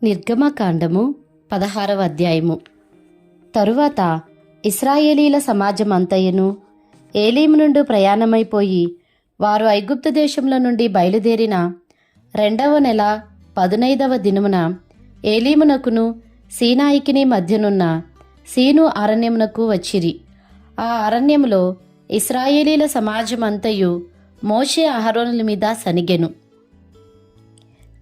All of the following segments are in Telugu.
నిర్గమకాండము 16వ అధ్యాయము. తరువాత ఇశ్రాయేలీల సమాజమంతయును ఏలీము నుండి ప్రయాణమైపోయి వారు ఐగుప్తు దేశంలో నుండి బయలుదేరిన 2వ నెల 15వ దినమున ఏలీమునకును సీనాయికిని మధ్యనున్న సీను అరణ్యమునకు వచ్చిరి. ఆ అరణ్యములో ఇశ్రాయేలీల సమాజమంతయు మోషే అహరోనుల మీద సనిగెను.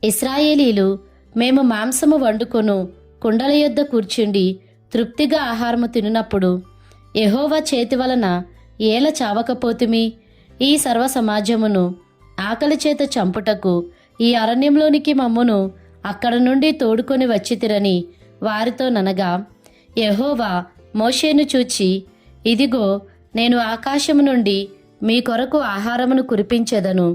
ఇశ్రాయేలీలు, మేము మాంసము వండుకొను కుండల యొద్ద కూర్చుండి తృప్తిగా ఆహారము తినునప్పుడు యెహోవా చేతి వలన ఏల చావకపోతుమి? ఈ సర్వ సమాజమును ఆకలి చేత చంపుటకు ఈ అరణ్యంలోనికి మమ్మును అక్కడ నుండి తోడుకొని వచ్చితిరని వారితో ననగా, యెహోవా మోషేను చూచి, ఇదిగో, నేను ఆకాశము నుండి మీ కొరకు ఆహారమును కురిపించెదను.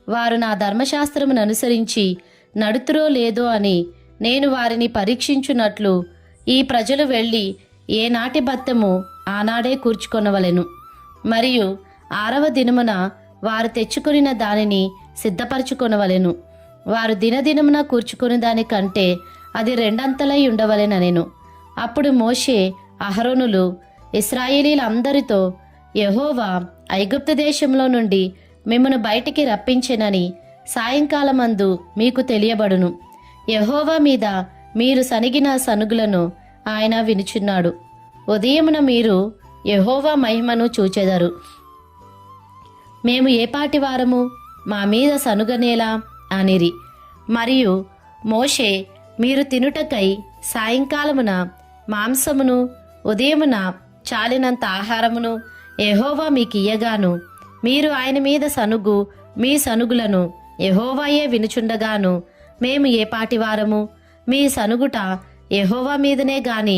వారు నా ధర్మశాస్త్రమును అనుసరించి నడుతురో లేదో అని నేను వారిని పరీక్షించున్నట్లు ఈ ప్రజలు వెళ్ళి ఏనాటి బత్తము ఆనాడే కూర్చుకొనవలెను. మరియు 6వ దినమున వారు తెచ్చుకొనిన దానిని సిద్ధపరచుకొనవలెను. వారు దినదినమున కూర్చుకొని దానికంటే అది రెండంతలై ఉండవలెననెను. అప్పుడు మోషే అహరోనులు ఇశ్రాయేలీలందరితో, యెహోవా ఐగుప్తు దేశంలో నుండి మిమ్మను బయటికి రప్పించెనని సాయంకాలమందు మీకు తెలియబడును. యెహోవా మీద మీరు సనిగిన సనుగులను ఆయన వినుచున్నాడు. ఉదయమున మీరు యెహోవా మహిమను చూచెదరు. మేము ఏపాటి వారము? మా మీద సనుగనేలా అనిరి. మరియు మోషే, మీరు తినుటకై సాయంకాలమున మాంసమును ఉదయమున చాలినంత ఆహారమును యెహోవా మీకియ్యగాను మీరు ఆయన మీద సనుగు మీ సనుగులను యెహోవాయే వినుచుండగాను మేము ఏపాటి వారము? మీ సనుగుట యెహోవా మీదనే గాని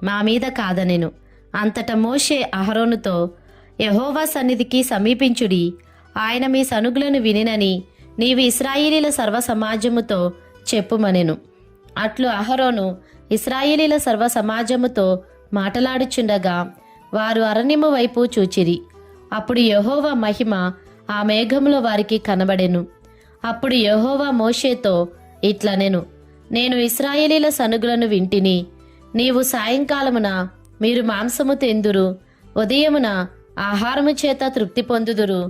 మా మీద కాదనెను. అంతటా మోషే అహరోనుతో, యెహోవా సన్నిధికి సమీపించుడి, ఆయన మీ సనుగులను వినినని నీవు ఇశ్రాయేలీల సర్వ సమాజముతో చెప్పుమనెను. అట్లు అహరోను ఇశ్రాయేలీల సర్వ సమాజముతో మాటలాడుచుండగా వారు అరణ్యము వైపు చూచిరి. అప్పుడు యెహోవా మహిమ ఆ మేఘములో వారికి కనబడెను. అప్పుడు యెహోవా మోషేతో ఇట్లనెను, నేను ఇశ్రాయేలీల సనుగులను వింటిని. నీవు సాయంకాలమున మీరు మాంసము తెందురు, ఉదయమున ఆహారము చేత తృప్తి పొందుదురు.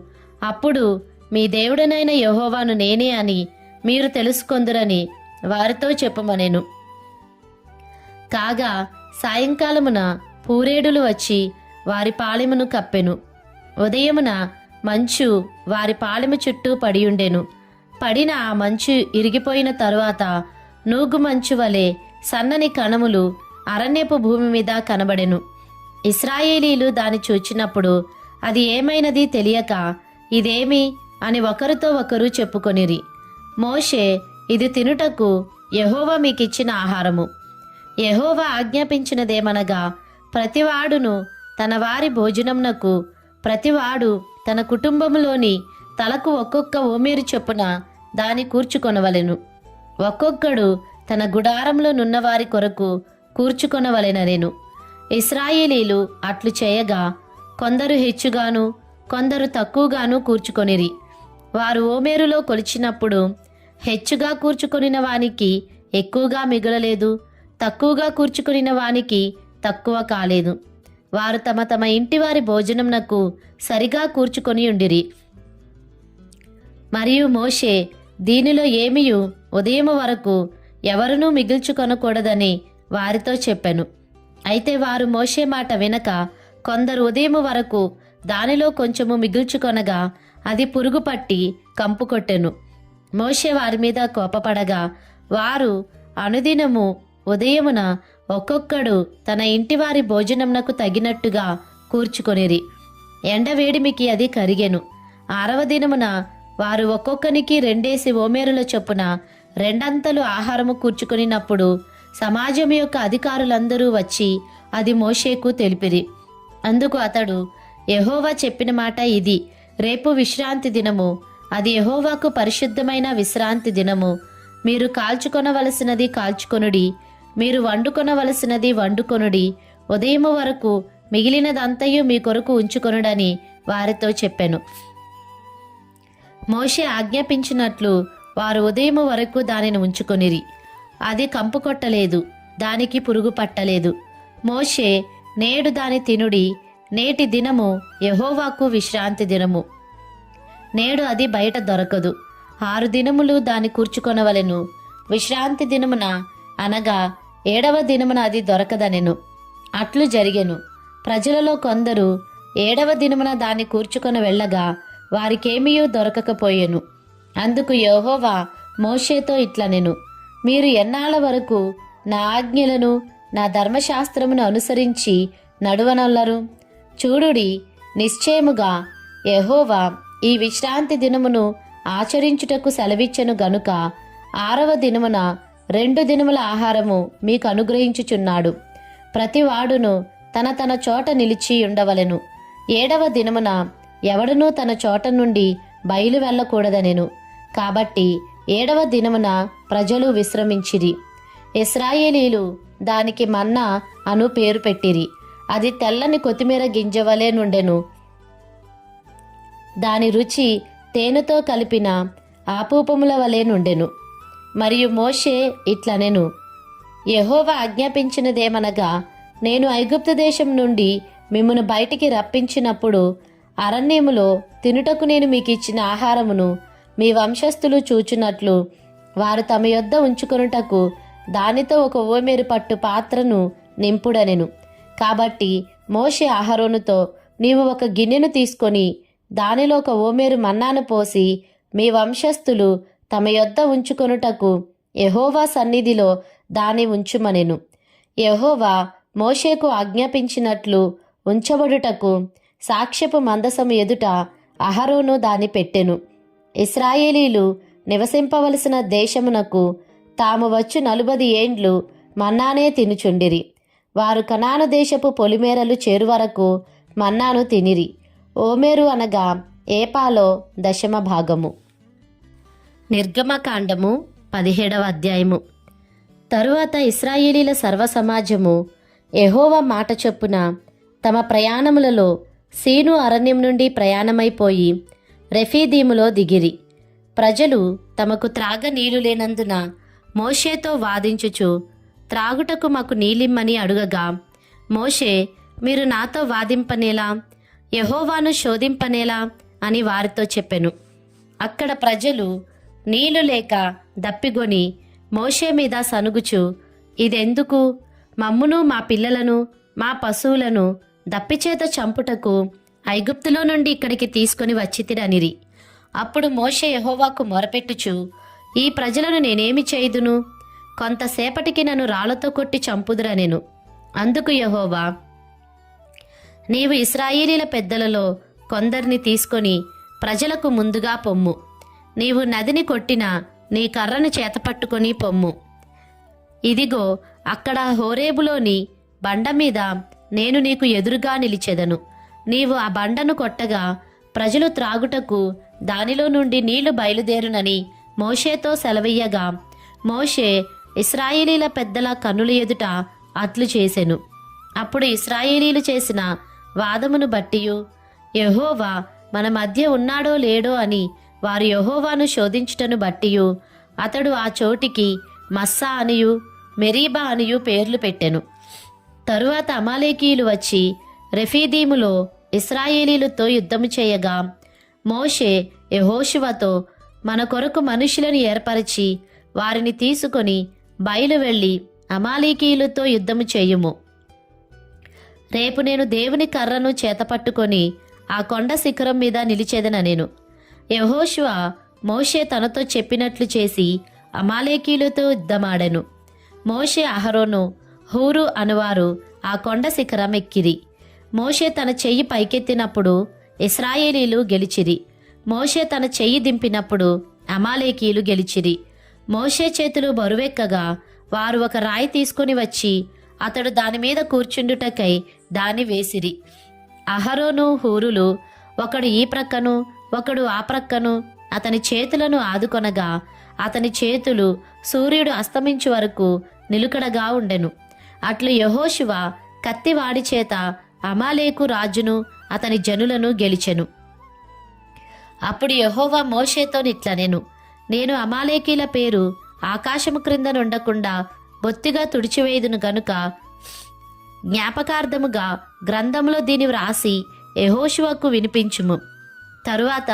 అప్పుడు మీ దేవుడనైన యెహోవాను నేనే అని మీరు తెలుసుకొందురని వారితో చెప్పుమనెను. కాగా సాయంకాలమున పూరేడులు వచ్చి వారి పాళెమును కప్పెను. ఉదయమున మంచు వారి పాళెము చుట్టూ పడియుండెను. పడిన ఆ మంచు ఇరిగిపోయిన తరువాత నూగు మంచు వలె సన్నని కణములు అరణ్యపు భూమి మీద కనబడెను. ఇశ్రాయేలీలు దాన్ని చూచినప్పుడు అది ఏమైనది తెలియక, ఇదేమి అని ఒకరితో ఒకరు చెప్పుకొనిరి. మోషే, ఇది తినుటకు యెహోవా మీకిచ్చిన ఆహారము. యెహోవా ఆజ్ఞాపించినదేమనగా, ప్రతివాడును తన వారి భోజనమునకు ప్రతివాడు తన కుటుంబములోని తలకు ఒక్కొక్క ఓమేరు చొప్పున దాని కూర్చుకొనవలెను. ఒక్కొక్కడు తన గుడారంలో నున్నవారి కొరకు కూర్చుకొనవలెననెను. ఇశ్రాయేలీలు అట్లు చేయగా కొందరు హెచ్చుగాను కొందరు తక్కువగాను కూర్చుకొనిరి. వారు ఓమేరులో కొలిచినప్పుడు హెచ్చుగా కూర్చుకొనిన వానికి ఎక్కువగా మిగలలేదు, తక్కువగా కూర్చుకొనిన వానికి తక్కువ కాలేదు. వారు తమ తమ ఇంటివారి భోజనమునకు సరిగా కూర్చుకొని ఉండిరి. మరియు మోషే, దీనిలో ఏమియు ఉదయము వరకు ఎవరునూ మిగిల్చుకొనకూడదని వారితో చెప్పెను. అయితే వారు మోషే మాట వినక కొందరు ఉదయము వరకు దానిలో కొంచెము మిగుల్చుకొనగా అది పురుగు పట్టి కంపు కొట్టెను. మోషే వారి మీద కోపపడగా వారు అనుదినము ఉదయమున ఒక్కొక్కడు తన ఇంటివారి భోజనమునకు తగినట్టుగా కూర్చుకొనిరి. ఎండవేడిమికి అది కరిగెను. 6వ దినమున వారు ఒక్కొక్కనికి 2 ఓమేరుల చొప్పున 2 అంతలు ఆహారము కూర్చుకొనినప్పుడు సమాజం యొక్క అధికారులందరూ వచ్చి అది మోషేకు తెలిపిరి. అందుకు అతడు, యెహోవా చెప్పిన మాట ఇది, రేపు విశ్రాంతి దినము, అది యెహోవాకు పరిశుద్ధమైన విశ్రాంతి దినము. మీరు కాల్చుకొనవలసినది కాల్చుకొనుడి, మీరు వండుకొనవలసినది వండుకొనుడి, ఉదయము వరకు మిగిలినదంతయు మీ కొరకు ఉంచుకొనుడని వారితో చెప్పెను. మోషే ఆజ్ఞాపించినట్లు వారు ఉదయము వరకు దానిని ఉంచుకొనిరి. అది కంపు కొట్టలేదు, దానికి పురుగు పట్టలేదు. మోషే, నేడు దాని తినుడి, నేటి దినము యెహోవాకు విశ్రాంతి దినము. నేడు అది బయట దొరకదు. 6 దినములు దాని కూర్చుకొనవలెను. విశ్రాంతి దినమున అనగా 7వ దినమున అది దొరకదనెను. అట్లు జరిగెను. ప్రజలలో కొందరు 7వ దినమున దాన్ని కూర్చుకొని వెళ్ళగా వారికేమీయూ దొరకకపోయెను. అందుకు యెహోవా మోషేతో ఇట్లనెను, మీరు ఎన్నాళ్ళ వరకు నా ఆజ్ఞలను నా ధర్మశాస్త్రమును అనుసరించి నడువనొల్లరు? చూడుడి, నిశ్చయముగా యెహోవా ఈ విశ్రాంతి దినమును ఆచరించుటకు సెలవిచ్చెను గనుక 6వ దినమున 2 దినముల ఆహారము మీకు అనుగ్రహించుచున్నాడు. ప్రతివాడును తన తన చోట నిలిచి ఉండవలెను. 7వ దినమున ఎవడునూ తన చోట నుండి బయలు వెళ్ళకూడదనెను. కాబట్టి 7వ దినమున ప్రజలు విశ్రమించిరి. ఇశ్రాయేలీలు దానికి మన్నా అను పేరు పెట్టిరి. అది తెల్లని కొత్తిమీర గింజవలే నుండెను. దాని రుచి తేనెతో కలిపిన ఆపూపముల వలె నుండెను. మరియు మోషే ఇట్లనెను, యెహోవా ఆజ్ఞాపించినదేమనగా, నేను ఐగుప్తు దేశం నుండి మిమ్మును బయటికి రప్పించినప్పుడు అరణ్యములో తినుటకు నేను మీకు ఇచ్చిన ఆహారమును మీ వంశస్థులు చూచున్నట్లు వారు తమ యొద్ద ఉంచుకొనుటకు దానితో ఒక ఓమెరు పట్టు పాత్రను నింపుడనెను. కాబట్టి మోషే అహరోనుతో, నీవు ఒక గిన్నెను తీసుకొని దానిలో ఒక ఓమెరు మన్నాను పోసి మీ వంశస్థులు తమ యొద్ద ఉంచుకొనుటకు యెహోవా సన్నిధిలో దాని ఉంచుమనెను. యెహోవా మోషేకు ఆజ్ఞాపించినట్లు ఉంచబడుటకు సాక్ష్యపు మందసము ఎదుట అహరోను దాన్ని పెట్టెను. ఇశ్రాయేలీలు నివసింపవలసిన దేశమునకు తాము వచ్చు 40 ఏండ్లు మన్నానే తినుచుండిరి. వారు కనాను దేశపు పొలిమేరలు చేరువరకు మన్నాను తినిరి. ఓమేరు అనగా ఏపాలో 10వ భాగము. నిర్గమకాండము 17వ అధ్యాయము. తరువాత ఇశ్రాయేలీల సర్వసమాజము యెహోవా మాట చొప్పున తమ ప్రయాణములలో సీను అరణ్యం నుండి ప్రయాణమైపోయి రెఫీదీములో దిగిరి. ప్రజలు తమకు త్రాగ నీళ్లు లేనందున మోషేతో వాదించుచు, త్రాగుటకు మాకు నీళ్ళిమ్మని అడుగగా, మోషే, మీరు నాతో వాదింపనేలా, యెహోవాను శోధింపనేలా అని వారితో చెప్పెను. అక్కడ ప్రజలు నీళ్లు లేక దప్పిగొని మోషే మీద సనుగుచు, ఇదెందుకు? మమ్మును మా పిల్లలను మా పశువులను దప్పిచేత చంపుటకు ఐగుప్తులో నుండి ఇక్కడికి తీసుకొని వచ్చితిరనిరి. అప్పుడు మోషే యెహోవాకు మొరపెట్టుచు, ఈ ప్రజలను నేనేమి చేయుదును? కొంతసేపటికి నన్ను రాళ్లతో కొట్టి చంపుదురనెను. అందుకు యెహోవా, నీవు ఇశ్రాయేలీల పెద్దలలో కొందరిని తీసుకొని ప్రజలకు ముందుగా పొమ్ము. నీవు నదిని కొట్టిన నీ కర్రను చేతపట్టుకొని పొమ్ము. ఇదిగో, అక్కడ హోరేబులోని బండ మీద నేను నీకు ఎదురుగా నిలిచెదను. నీవు ఆ బండను కొట్టగా ప్రజలు త్రాగుటకు దానిలో నుండి నీళ్లు బయలుదేరునని మోషేతో సెలవీయగా, మోషే ఇశ్రాయేలీల పెద్దల కన్నుల ఎదుట అట్లు చేసెను. అప్పుడు ఇశ్రాయేలీలు చేసిన వాదమును బట్టియు యెహోవా మన మధ్య ఉన్నాడో లేడో అని వారు యెహోవాను శోధించుటను బట్టియు అతడు ఆ చోటికి మస్సా అనియు మెరీబా అనియు పేర్లు పెట్టెను. తరువాత అమాలేకీయులు వచ్చి రెఫీదీములో ఇశ్రాయేలీలతో యుద్ధము చేయగా మోషే యెహోషువతో, మన కొరకు మనుషులను ఏర్పరిచి వారిని తీసుకొని బయలు వెళ్ళి అమాలేకీయులతో యుద్ధము చేయుము. రేపు నేను దేవుని కర్రను చేతపట్టుకొని ఆ కొండ శిఖరం మీద నిలిచేదనెను. యెహోషువ మోషే తనతో చెప్పినట్లు చేసి అమాలేకీయులతో యుద్ధమాడెను. మోషే అహరోను హూరు అనువారు ఆ కొండ శిఖరం ఎక్కిరి. మోషే తన చెయ్యి పైకెత్తినప్పుడు ఇశ్రాయేలీలు గెలిచిరి. మోషే తన చెయ్యి దింపినప్పుడు అమాలేకీయులు గెలిచిరి. మోషే చేతులు బరువెక్కగా వారు ఒక రాయి తీసుకుని వచ్చి అతడు దాని మీద కూర్చుండుటకై దాన్ని వేసిరి. అహరోను హూరులు ఒకడు ఈ ప్రక్కను ఒకడు ఆ ప్రక్కను అతని చేతులను ఆదుకొనగా అతని చేతులు సూర్యుడు అస్తమించు వరకు నిలుకడగా ఉండెను. అట్లు యెహోషువ కత్తివాడి చేత అమాలేకు రాజును అతని జనులను గెలిచెను. అప్పుడు యెహోవా మోషేతో ఇట్లనెను, నేను అమాలేకీల పేరు ఆకాశము క్రింద నుండకుండా బొత్తిగా తుడిచివేయుదును గనుక జ్ఞాపకార్థముగా గ్రంథంలో దీని వ్రాసి యెహోషువకు వినిపించుము. తరువాత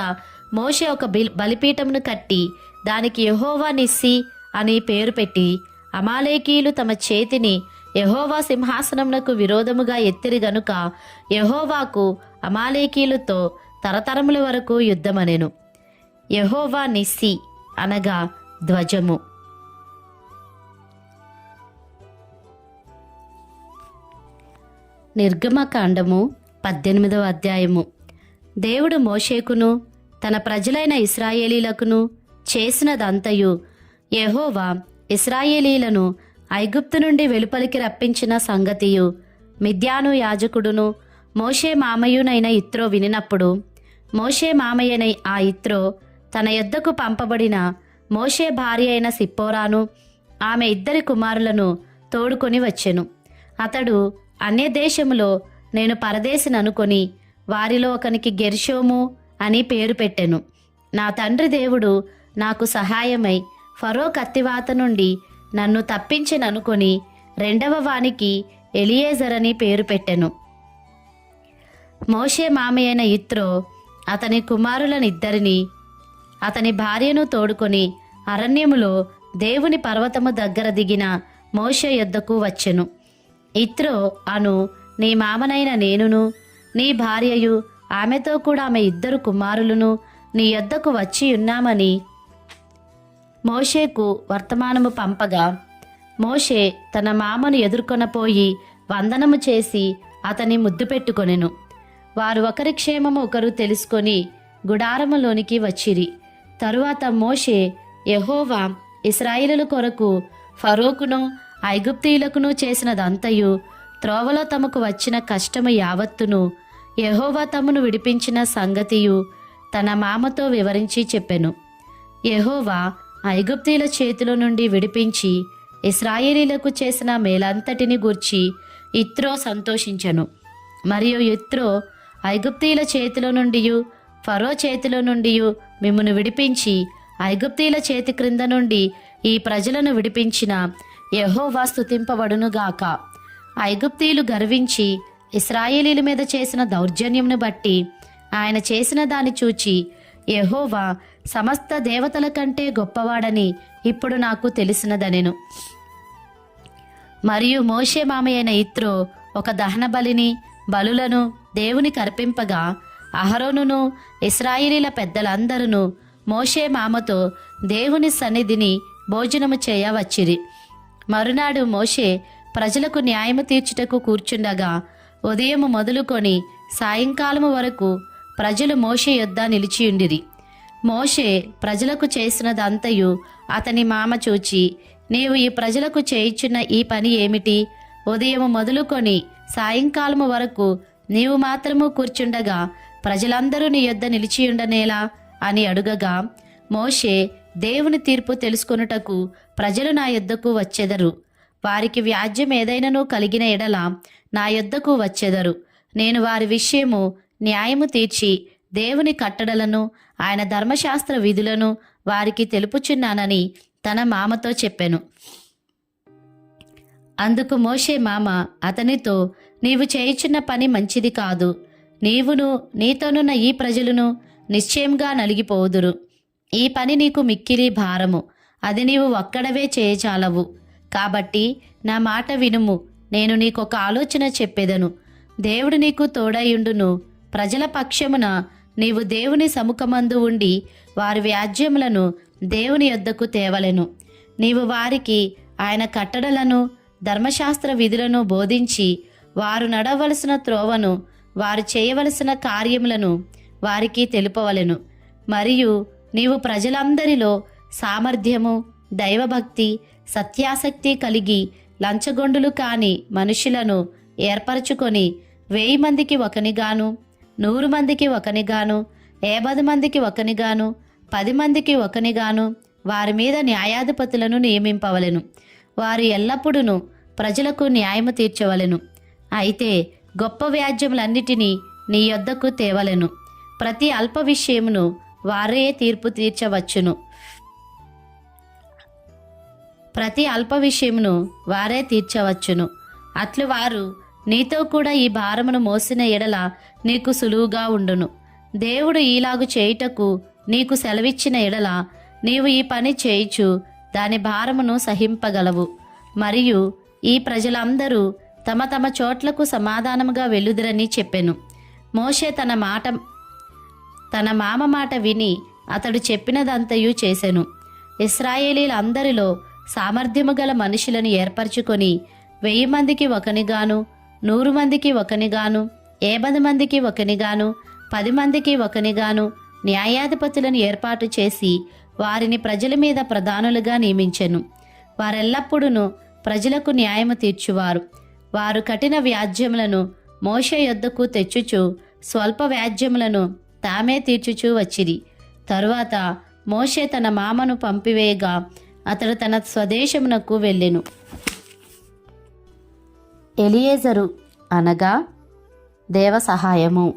మోషే ఒక బలిపీఠమును కట్టి దానికి యెహోవా నిస్సి అని పేరు పెట్టి, అమాలేకీయులు తమ చేతిని యెహోవా సింహాసనమునకు విరోధముగా ఎత్తిరి గనుక యెహోవాకు అమాలేకీయులతో తరతరముల వరకు యుద్ధమనెను. యెహోవా నిస్సి అనగా ధ్వజము. నిర్గమకాండము 18వ అధ్యాయము. దేవుడు మోషేకును తన ప్రజలైన ఇశ్రాయేలీలకును చేసినదంతయు, యెహోవా ఇశ్రాయేలీలను ఐగుప్తు నుండి వెలుపలికి రప్పించిన సంగతియు మిద్యాను యాజకుడును మోషే మామయ్యునైన యిత్రో వినినప్పుడు, మోషే మామయ్యనై ఆ యిత్రో తన యొద్దకు పంపబడిన మోషే భార్య అయిన సిప్పోరాను ఆమె 2 కుమారులను తోడుకొని వచ్చెను. అతడు అన్యదేశములో నేను పరదేశిననుకొని వారిలో ఒకనికి గెర్షోము అని పేరు పెట్టెను. నా తండ్రి దేవుడు నాకు సహాయమై ఫరో కత్తివాత నుండి నన్ను తప్పించిననుకొని 2వ వానికి ఎలియేజర్ అని పేరు పెట్టెను. మోషే మామయ్యైన యిత్రో అతని కుమారులనిద్దరిని అతని భార్యను తోడుకొని అరణ్యములో దేవుని పర్వతము దగ్గర దిగిన మోషే యొద్దకు వచ్చెను. యిత్రో అను నీ మామనైన నేనును నీ భార్యయు ఆమెతో కూడా ఆమె 2 కుమారులను నీ యొద్దకు వచ్చి ఉన్నామని మోషేకు వర్తమానము పంపగా, మోషే తన మామను ఎదుర్కొనపోయి వందనము చేసి అతని ముద్దు పెట్టుకొనెను. వారు ఒకరి క్షేమము ఒకరు తెలుసుకొని గుడారములోనికి వచ్చిరి. తరువాత మోషే యెహోవా ఇశ్రాయేలుల కొరకు ఫరోకును ఐగుప్తీయులకును చేసినదంతయు, త్రోవలో తమకు వచ్చిన కష్టము యావత్తును, యెహోవా తమను విడిపించిన సంగతియు తన మామతో వివరించి చెప్పెను. యెహోవా ఐగుప్తీయుల చేతిలో నుండి విడిపించి ఇశ్రాయేలీలకు చేసిన మేలంతటిని గూర్చి యిత్రో సంతోషించెను. మరియు యిత్రో ఐగుప్తీయుల చేతిలో నుండియు ఫరో చేతిలో నుండియు మిమ్మును విడిపించి ఐగుప్తీయుల చేతి క్రింద నుండి ఈ ప్రజలను విడిపించిన యెహోవా స్తుతింపబడునుగాక. ఐగుప్తీయులు గర్వించి ఇశ్రాయేలీల మీద చేసిన దౌర్జన్యమును బట్టి ఆయన చేసిన దాన్ని చూచి, యెహోవా సమస్త దేవతల కంటే గొప్పవాడని ఇప్పుడు నాకు తెలిసినదనెను. మరియు మోషే మామయ్యైన యిత్రో ఒక దహన బలిని బలులను దేవునికి అర్పింపగా, అహరోనును ఇశ్రాయేలీల పెద్దలందరూ మోషే మామతో దేవుని సన్నిధిని భోజనము చేయవచ్చిరి. మరునాడు మోషే ప్రజలకు న్యాయము తీర్చుటకు కూర్చుండగా ఉదయము మొదలుకొని సాయంకాలము వరకు ప్రజలు మోషే యొద్ద నిలిచియుండిరి. మోషే ప్రజలకు చేసినదంతయు అతని మామ చూచి, నీవు ఈ ప్రజలకు చేయుచున్న ఈ పని ఏమిటి? ఉదయము మొదలుకొని సాయంకాలము వరకు నీవు మాత్రము కూర్చుండగా ప్రజలందరూ నీ యొద్ద నిలిచియుండనేలా అని అడుగగా, మోషే దేవుని తీర్పు తెలుసుకొనుటకు ప్రజలు నా యొద్దకు వచ్చెదరు. వారికి వ్యాజ్యం ఏదైనాను కలిగిన ఎడల నా యొద్దకు వచ్చెదరు. నేను వారి విషయము న్యాయము తీర్చి దేవుని కట్టడలను ఆయన ధర్మశాస్త్ర విధులను వారికి తెలుపుచున్నానని తన మామతో చెప్పెను. అందుకు మోషే మామ అతనితో, నీవు చేయుచున్న పని మంచిది కాదు. నీవును నీతోనున్న ఈ ప్రజలను నిశ్చయంగా నలిగిపోదురు. ఈ పని నీకు మిక్కిలి భారము. అది నీవు ఒక్కడవే చేయచాలవు. కాబట్టి నా మాట వినుము. నేను నీకొక ఆలోచన చెప్పెదను. దేవుడు నీకు తోడయుండును. ప్రజల పక్షమున నీవు దేవుని సముఖమందు ఉండి వారి వ్యాజ్యములను దేవుని యొద్దకు తేవలెను. నీవు వారికి ఆయన కట్టడలను ధర్మశాస్త్ర విధులను బోధించి వారు నడవలసిన త్రోవను వారు చేయవలసిన కార్యములను వారికి తెలుపవలెను. మరియు నీవు ప్రజలందరిలో సామర్థ్యము, దైవభక్తి, సత్యాసక్తి కలిగి లంచగొండులు కాని మనుషులను ఏర్పరచుకొని 1000 మందికి ఒకనిగాను, 100 మందికి ఒకనిగాను, 50 మందికి ఒకనిగాను, 10 మందికి ఒకనిగాను వారి మీద న్యాయాధిపతులను నియమింపవలెను. వారు ఎల్లప్పుడూ ప్రజలకు న్యాయము తీర్చవలెను. అయితే గొప్ప వ్యాజ్యములన్నిటినీ నీ యొద్దకు తేవలెను. ప్రతి అల్ప విషయమును వారే తీర్పు తీర్చవచ్చును. ప్రతి అల్ప విషయమును వారే తీర్చవచ్చును. అట్లు వారు నీతో కూడా ఈ భారమును మోసిన ఎడల నీకు సులువుగా ఉండును. దేవుడు ఈలాగు చేయుటకు నీకు సెలవిచ్చిన ఎడల నీవు ఈ పని చేయుచు దాని భారమును సహింపగలవు. మరియు ఈ ప్రజలందరూ తమ తమ చోట్లకు సమాధానముగా వెళ్ళుదురని చెప్పెను. మోషే తన మామ మాట విని అతడు చెప్పినదంతయు చేసెను. ఇశ్రాయేలీలందరిలో సామర్థ్యము గల మనుషులను ఏర్పరచుకొని 1000 మందికి ఒకనిగాను, 100 మందికి ఒకనిగాను, 50 మందికి ఒకనిగాను, 10 మందికి ఒకనిగాను న్యాయాధిపతులను ఏర్పాటు చేసి వారిని ప్రజల మీద ప్రధానులుగా నియమించెను. వారెల్లప్పుడూ ప్రజలకు న్యాయము తీర్చువారు. వారు కఠిన వ్యాజ్యములను మోషే యొద్దకు తెచ్చుచు స్వల్ప వ్యాజ్యములను తామే తీర్చుచూ వచ్చిరి. తరువాత మోషే తన మామను పంపివేయగా అతడు తన స్వదేశమునకు వెళ్ళెను. ఎలియేజరు అనగా దేవ సహాయము.